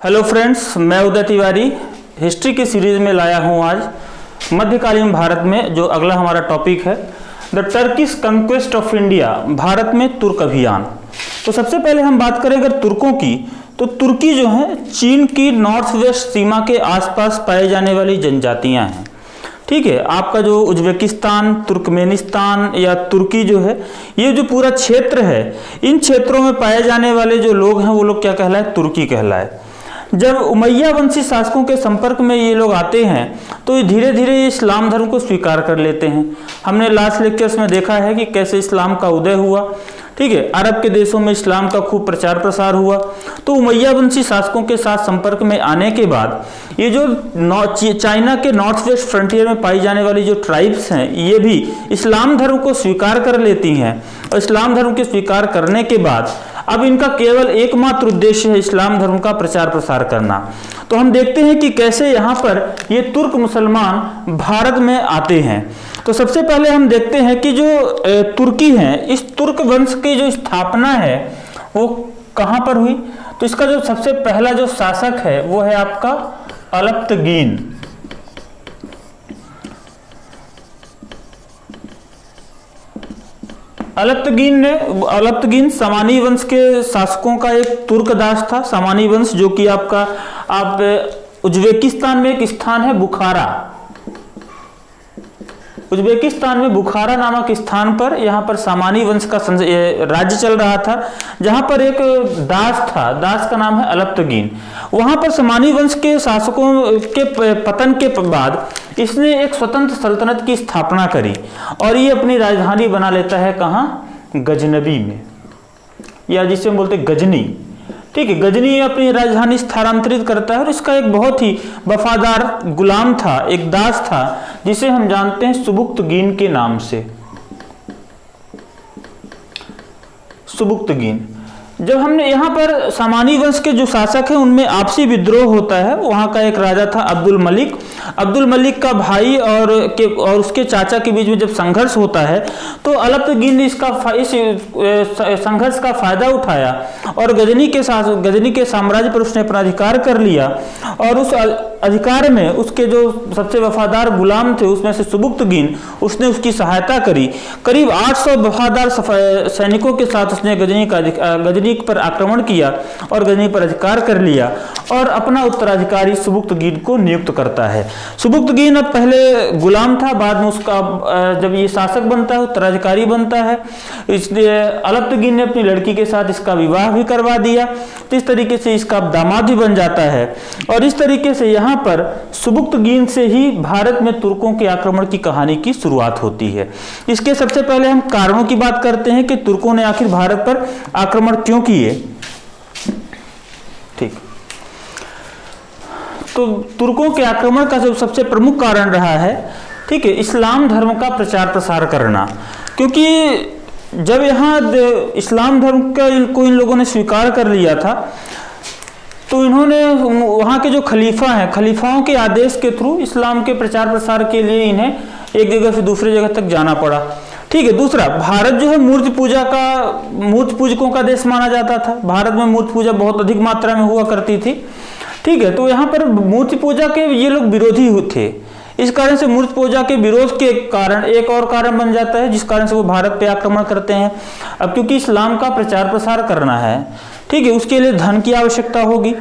Hello friends, मैं उदय Tiwari history की series में लाया हूं आज मध्यकालीन भारत में जो अगला हमारा टॉपिक है the Turkish conquest of India, Bharat में तुर्क अभियान। तो सबसे पहले हम बात करें अगर तुर्कों की, तो तुर्की जो है चीन की नॉर्थ वेस्ट सीमा के आसपास पाए जाने वाली जनजातियां हैं। ठीक है, आपका जो उज्बेकिस्तान, तुर्कमेनिस्तान या तुर्की जो है, ये जो पूरा क्षेत्र है, इन क्षेत्रों में पाए जाने वाले जो लोग हैं वो लोग क्या कहलाए? तुर्की कहलाए। जब उमैया वंशी शासकों के संपर्क में ये लोग आते हैं तो धीरे धीरे इस्लाम धर्म को स्वीकार कर लेते हैं। हमने लास्ट लेक्चर्स में देखा है कि कैसे इस्लाम का उदय हुआ। ठीक है, अरब के देशों में इस्लाम का खूब प्रचार प्रसार हुआ। तो उमैया वंशी शासकों के साथ संपर्क में आने के बाद ये जो चाइना के नॉर्थ वेस्ट फ्रंटियर में पाई जाने वाली जो ट्राइब्स हैं, ये भी इस्लाम धर्म को स्वीकार कर लेती हैं। और इस्लाम धर्म के स्वीकार करने के बाद अब इनका केवल एकमात्र उद्देश्य है इस्लाम धर्म का प्रचार प्रसार करना। तो हम देखते हैं कि कैसे यहाँ पर ये तुर्क मुसलमान भारत में आते हैं। तो सबसे पहले हम देखते हैं कि जो तुर्की है, इस तुर्क वंश की जो स्थापना है वो कहाँ पर हुई। तो इसका जो सबसे पहला जो शासक है वो है आपका अलप्तगीन। अलप्तगीन सामानी वंश के शासकों का एक तुर्क दास था। सामानी वंश जो कि आप उज्बेकिस्तान में एक स्थान है बुखारा, उज्बेकिस्तान में बुखारा नामक स्थान पर यहाँ पर सामानी वंश का राज्य चल रहा था, जहाँ पर एक दास था, दास का नाम है अलप्तगीन। वहाँ पर सामानी वंश के शासकों के पतन के बाद इसने एक स्वतंत्र सल्तनत की स्थापना करी और ये अपनी राजधानी बना लेता है कहाँ? गजनबी में, या जिसे हम बोलते गजनी। ठीक है, गजनी अपनी राजधानी स्थानांतरित करता है और इसका एक बहुत ही वफादार गुलाम था, एक दास था, जिसे हम जानते हैं सुबुक्तगीन के नाम से। सुबुक्तगीन। जब हमने यहाँ पर सामानी वंश के जो शासक हैं उनमें आपसी विद्रोह होता है। वहाँ का एक राजा था अब्दुल मलिक। अब्दुल मलिक का भाई और उसके चाचा के बीच में जब संघर्ष होता है तो अलप्तगीन ने इस संघर्ष का फायदा उठाया और गजनी के साम्राज्य पर उसने अपना अधिकार कर लिया। और उस अधिकार में उसके जो सबसे वफादार गुलाम थे उसमें से सुबुक्तगीन, उसने उसकी सहायता करी। करीब 800 वफादार सैनिकों के साथ उसने गजनी पर आक्रमण किया और गजनी पर अधिकार कर लिया और अपना उत्तराधिकारी सुबुक्तगीन को नियुक्त करता है। सुबुक्तगीन अब पहले गुलाम था, बाद में उसका जब ये शासक बनता है, उत्तराधिकारी बनता है, इसलिए अलप्तगीन ने अपनी लड़की के साथ इसका विवाह भी करवा दिया। तो इस तरीके से इसका दामाद भी बन जाता है और इस तरीके से यहाँ पर सुबुक्तगीन से ही भारत में तुर्कों के आक्रमण की कहानी की शुरुआत होती है। इसके सबसे पहले हम कारणों की बात करते हैं कि तुर्कों ने आखिर भारत पर आक्रमण क्यों किए। ठीक, तो तुर्कों के आक्रमण का जो सबसे प्रमुख कारण रहा है, ठीक है, इस्लाम धर्म का प्रचार प्रसार करना। क्योंकि जब यहाँ इस्लाम धर्म को इन लोगों ने स्वीकार कर लिया था तो इन्होंने वहाँ के जो खलीफा हैं, खलीफाओं के आदेश के थ्रू इस्लाम के प्रचार प्रसार के लिए इन्हें एक जगह से दूसरी जगह तक जाना पड़ा। ठीक है, दूसरा, भारत जो है मूर्ति पूजकों का देश माना जाता था। भारत में मूर्ति पूजा बहुत अधिक मात्रा में हुआ करती थी। ठीक है, तो यहाँ पर मूर्ति पूजा के ये लोग विरोधी थे। इस कारण से मूर्ति पूजा के विरोध के कारण एक और कारण बन जाता है जिस कारण से वो भारत पे आक्रमण करते हैं। अब क्योंकि इस्लाम का प्रचार प्रसार करना है, ठीक है, उसके लिए धन की आवश्यकता होगी।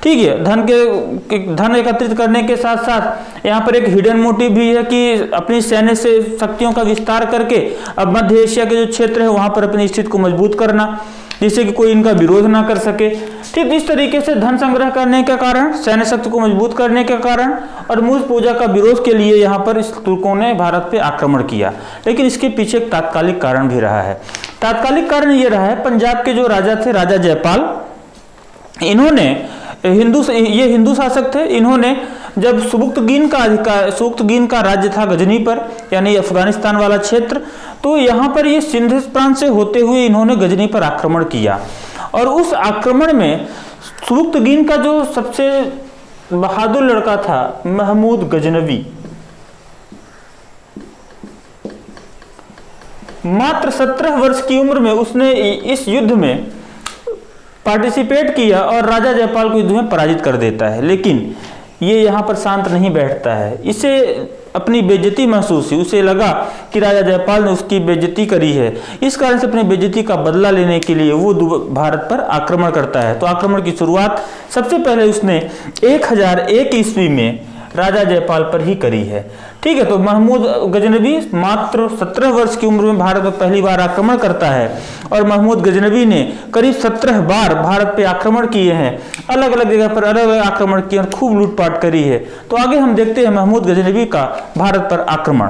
ठीक है, धन एकत्रित करने के साथ साथ यहाँ पर एक हिडन मोटिव भी है कि अपनी सैन्य से शक्तियों का विस्तार करके अब मध्य एशिया के जो क्षेत्र है वहां पर अपनी स्थिति को मजबूत करना, जिससे कि कोई इनका विरोध ना कर सके। ठीक, इस तरीके से धन संग्रह करने के कारण, सैन्य शक्ति को मजबूत करने के कारण और मूर्ति पूजा का विरोध के लिए यहाँ पर इस तुर्कों ने भारत पे आक्रमण किया। लेकिन इसके पीछे एक तात्कालिक कारण भी रहा है। तात्कालिक कारण ये रहा है, पंजाब के जो राजा थे, राजा जयपाल, इन्होंने ये हिंदू शासक थे। इन्होंने जब सुबुक्तगीन का राज्य था गजनी पर, यानी अफगानिस्तान वाला क्षेत्र, तो यहाँ पर ये सिंध प्रांत से होते हुए इन्होंने गजनी पर आक्रमण किया। और उस आक्रमण में सुबुक्तगीन का जो सबसे बहादुर लड़का था, महमूद गजनवी, मात्र 17 वर्ष की उम्र में उसने इस युद्ध में पार्टिसिपेट किया और राजा जयपाल को युद्ध में पराजित कर देता है। लेकिन ये यहाँ पर शांत नहीं बैठता है, इसे अपनी बेइज्जती महसूस हुई। उसे लगा कि राजा जयपाल ने उसकी बेइज्जती करी है, इस कारण से अपनी बेइज्जती का बदला लेने के लिए वो भारत पर आक्रमण करता है। तो आक्रमण की शुरुआत सबसे पहले उसने 1001 ईस्वी में राजा जयपाल पर ही करी है। ठीक है, तो महमूद गजनवी मात्र 17 वर्ष की उम्र में भारत पर पहली बार आक्रमण करता है और महमूद गजनवी ने करीब 17 बार भारत पे आक्रमण किए हैं, अलग अलग जगह पर अलग अलग आक्रमण किए और खूब लूटपाट करी है। तो आगे हम देखते हैं महमूद गजनवी का भारत पर आक्रमण।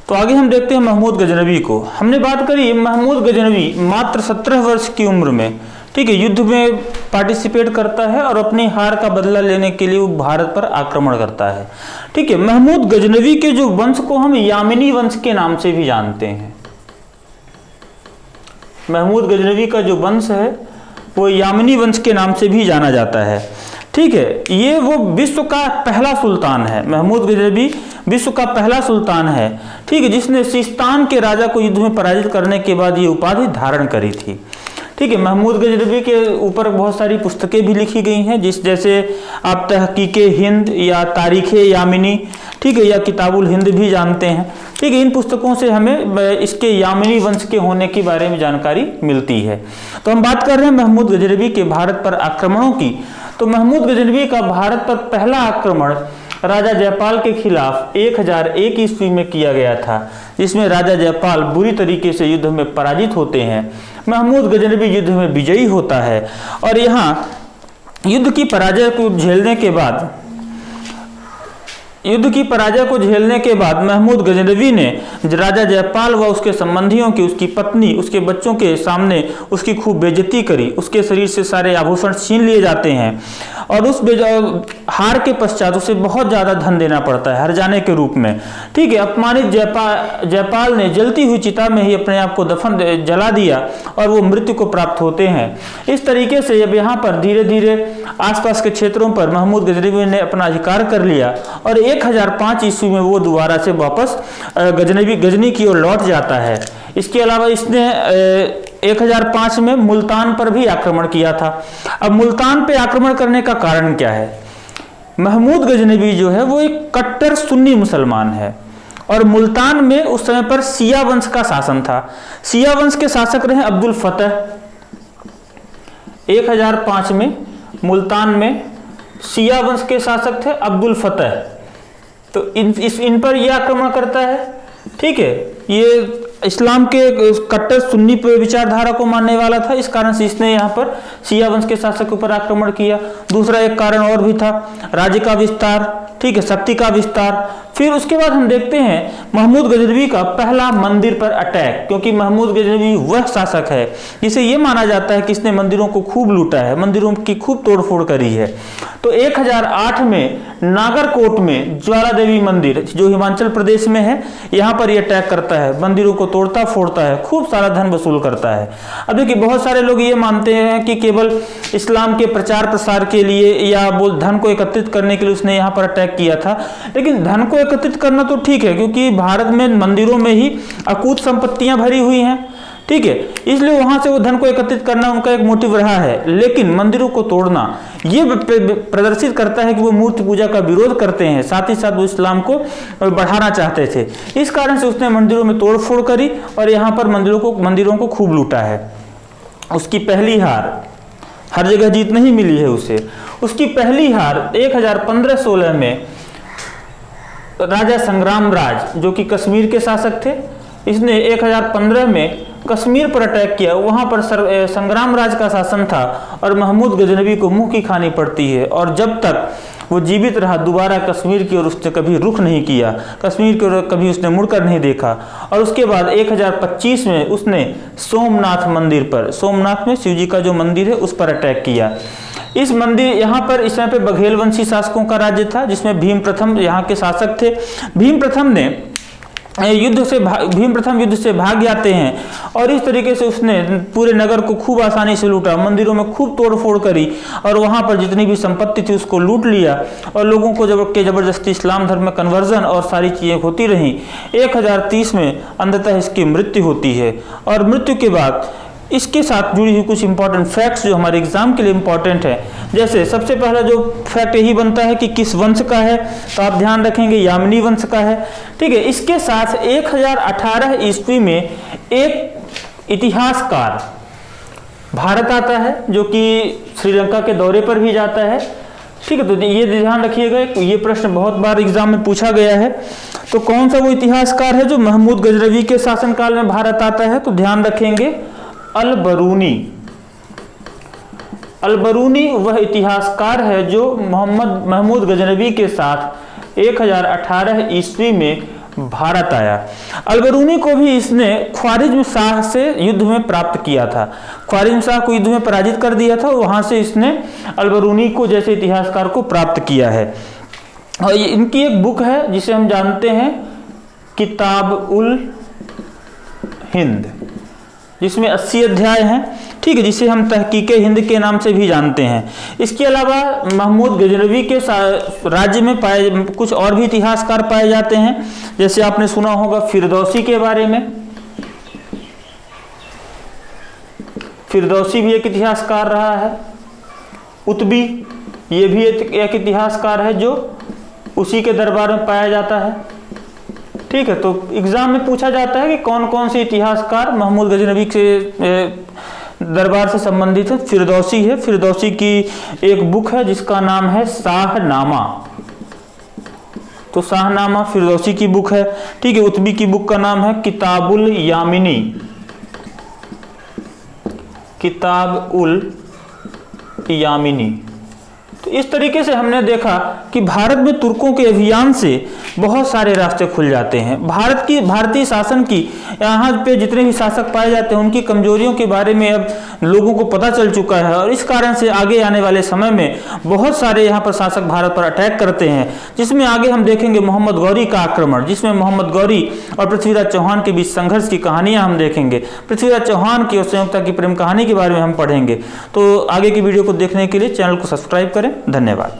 तो आगे हम देखते हैं महमूद गजनवी को। हमने बात करी महमूद गजनवी मात्र 17 वर्ष की उम्र में, ठीक है, युद्ध में पार्टिसिपेट करता है और अपनी हार का बदला लेने के लिए वो भारत पर आक्रमण करता है। ठीक है, महमूद गजनवी के जो वंश को हम यामिनी वंश के नाम से भी जानते हैं। महमूद गजनवी का जो वंश है वो यामिनी वंश के नाम से भी जाना जाता है। ठीक है, ये वो विश्व का पहला सुल्तान है। महमूद गजनवी विश्व का पहला सुल्तान है, ठीक है, जिसने सिस्तान के राजा को युद्ध में पराजित करने के बाद ये उपाधि धारण करी थी। ठीक है, महमूद गजनवी के ऊपर बहुत सारी पुस्तकें भी लिखी गई हैं, जैसे आप तहकीके हिंद या तारीखे यामिनी, ठीक है, या किताबुल हिंद भी जानते हैं। ठीक है, इन पुस्तकों से हमें इसके यामिनी वंश के होने के बारे में जानकारी मिलती है। तो हम बात कर रहे हैं महमूद गजनवी के भारत पर आक्रमणों की। तो महमूद गजनवी का भारत पर पहला आक्रमण राजा जयपाल के खिलाफ 1001 ईस्वी में किया गया था, जिसमें राजा जयपाल बुरी तरीके से युद्ध में पराजित होते हैं। महमूद गजनवी युद्ध में विजयी होता है और यहाँ युद्ध की पराजय को झेलने के बाद महमूद गजनवी ने राजा जयपाल व उसके संबंधियों की, उसकी पत्नी, उसके बच्चों के सामने उसकी खूब बेइज्जती करी। उसके शरीर से सारे आभूषण छीन लिए जाते हैं और उस हार के पश्चात उसे बहुत ज़्यादा धन देना पड़ता है हरजाने के रूप में। ठीक है, अपमानित जयपाल ने जलती हुई चिता में ही अपने आप को जला दिया और वो मृत्यु को प्राप्त होते हैं। इस तरीके से जब यहाँ पर धीरे धीरे आसपास के क्षेत्रों पर महमूद गजनवी ने अपना अधिकार कर लिया और 1005 ईस्वी में वो दोबारा से वापस गजनी की ओर लौट जाता है। इसके अलावा इसने 1005 में मुल्तान पर भी आक्रमण किया था। अब मुल्तान पे आक्रमण करने का कारण क्या है? महमूद गजनवी जो है वो एक कट्टर सुन्नी मुसलमान है और मुल्तान में उस समय पर शिया वंश का शासन था। शिया वंश के शासक रहे अब्दुल फतह। 1005 में मुल्तान में शिया वंश के शासक थे अब्दुल फतह। तो इन पर यह आक्रमण करता है। ठीक है, ये इस्लाम के कट्टर सुन्नी विचारधारा को मानने वाला था, इस कारण से इसने यहाँ पर शिया वंश के शासक के ऊपर आक्रमण किया। दूसरा एक कारण और भी था, राज्य का विस्तार, ठीक है, शक्ति का विस्तार। फिर उसके बाद हम देखते हैं महमूद गजनवी का पहला मंदिर पर अटैक, क्योंकि महमूद गजनवी वह शासक है जिसे यह माना जाता है कि इसने मंदिरों को खूब लूटा है, मंदिरों की खूब तोड़फोड़ करी है। तो 1008 में नागरकोट में ज्वाला देवी मंदिर जो हिमाचल प्रदेश में है, यहाँ पर यह अटैक करता है, मंदिरों को तोड़ता फोड़ता है, खूब सारा धन वसूल करता है। अब देखिए, बहुत सारे लोग ये मानते हैं कि केवल इस्लाम के प्रचार प्रसार के लिए या धन को एकत्रित करने के लिए उसने यहाँ पर अटैक किया था, लेकिन धन को एकत्रित करना तो ठीक है, क्योंकि भारत में मंदिरों में ही अकूत संपत्तियां भरी हुई हैं, ठीक है, इसलिए वहां से वो धन को एकत्रित करना उनका एक मोटिव रहा है। लेकिन मंदिरों को तोड़ना ये प्रदर्शित करता है कि वो मूर्ति पूजा का विरोध करते हैं, साथ ही साथ वो इस्लाम को बढ़ाना चाहते थे। इस कारण से उसने मंदिरों में तोड़फोड़ करी और यहाँ पर मंदिरों को खूब लूटा है। उसकी पहली हार, हर जगह जीत नहीं मिली है उसे, उसकी पहली हार 1015-16 में राजा संग्राम राज जो कि कश्मीर के शासक थे, इसने 1015 में कश्मीर पर अटैक किया। वहां पर संग्राम राज का शासन था और महमूद गजनवी को मुंह की खानी पड़ती है और जब तक वो जीवित रहा दोबारा कश्मीर की ओर उसने कभी रुख नहीं किया, कश्मीर की ओर कभी उसने मुड़कर नहीं देखा। और उसके बाद 1025 में उसने सोमनाथ मंदिर पर, सोमनाथ में शिव जी का जो मंदिर है उस पर अटैक किया। इस मंदिर यहाँ पर इस समय पे बघेल वंशी शासकों का राज्य था, जिसमें भीम प्रथम यहाँ के शासक थे। भीम प्रथम युद्ध से भाग जाते हैं और इस तरीके से उसने पूरे नगर को खूब आसानी से लूटा, मंदिरों में खूब तोड़फोड़ करी और वहां पर जितनी भी संपत्ति थी उसको लूट लिया और लोगों को जबरदस्ती इस्लाम धर्म में कन्वर्जन और सारी चीजें होती रहीं। 1030 में अंततः इसकी मृत्यु होती है और मृत्यु के बाद इसके साथ जुड़ी हुई कुछ इंपॉर्टेंट फैक्ट्स जो हमारे एग्जाम के लिए इंपॉर्टेंट है। जैसे सबसे पहला जो फैक्ट यही बनता है कि किस वंश का है, तो आप ध्यान रखेंगे यामिनी वंश का है। ठीक है, इसके साथ 1018 ईस्वी में एक इतिहासकार भारत आता है जो कि श्रीलंका के दौरे पर भी जाता है। ठीक है, तो ये ध्यान रखिएगा, ये प्रश्न बहुत बार एग्जाम में पूछा गया है। तो कौन सा वो इतिहासकार है जो महमूद गजनवी के शासनकाल में भारत आता है, तो ध्यान रखेंगे अल-बरूनी। अल-बरूनी वह इतिहासकार है जो महमूद गजनवी के साथ 1018 ईस्वी में भारत आया। अल-बरूनी को भी इसने ख्वारिज्म शाह से युद्ध में प्राप्त किया था, ख्वारिज्म शाह को युद्ध में पराजित कर दिया था, वहां से इसने अल-बरूनी को जैसे इतिहासकार को प्राप्त किया है। और इनकी एक बुक है जिसे हम जानते हैं किताब-उल-हिंद, जिसमें 80 अध्याय हैं। ठीक है, जिसे हम तहकीक-ए-हिंद के नाम से भी जानते हैं। इसके अलावा महमूद गजनवी के राज्य में कुछ और भी इतिहासकार पाए जाते हैं। जैसे आपने सुना होगा फिरदौसी के बारे में, फिरदौसी भी एक इतिहासकार रहा है। उतबी ये भी एक इतिहासकार है जो उसी के दरबार में पाया जाता है। ठीक है, तो एग्जाम में पूछा जाता है कि कौन कौन से इतिहासकार महमूद गजनवी के दरबार से संबंधित है। फिरदौसी है, फिरदौसी की एक बुक है जिसका नाम है शाहनामा, तो शाहनामा फिरदौसी की बुक है। ठीक है, उतबी की बुक का नाम है किताब-उल-यामिनी, किताब-उल-यामिनी। तो इस तरीके से हमने देखा कि भारत में तुर्कों के अभियान से बहुत सारे रास्ते खुल जाते हैं। भारतीय शासन की यहाँ पे जितने भी शासक पाए जाते हैं उनकी कमजोरियों के बारे में अब लोगों को पता चल चुका है, और इस कारण से आगे आने वाले समय में बहुत सारे यहाँ पर शासक भारत पर अटैक करते हैं, जिसमें आगे हम देखेंगे मोहम्मद गौरी का आक्रमण, जिसमें मोहम्मद गौरी और पृथ्वीराज चौहान के बीच संघर्ष की कहानियां हम देखेंगे। पृथ्वीराज चौहान की और संयुक्ता की प्रेम कहानी के बारे में हम पढ़ेंगे। तो आगे की वीडियो को देखने के लिए चैनल को सब्सक्राइब करें। धन्यवाद।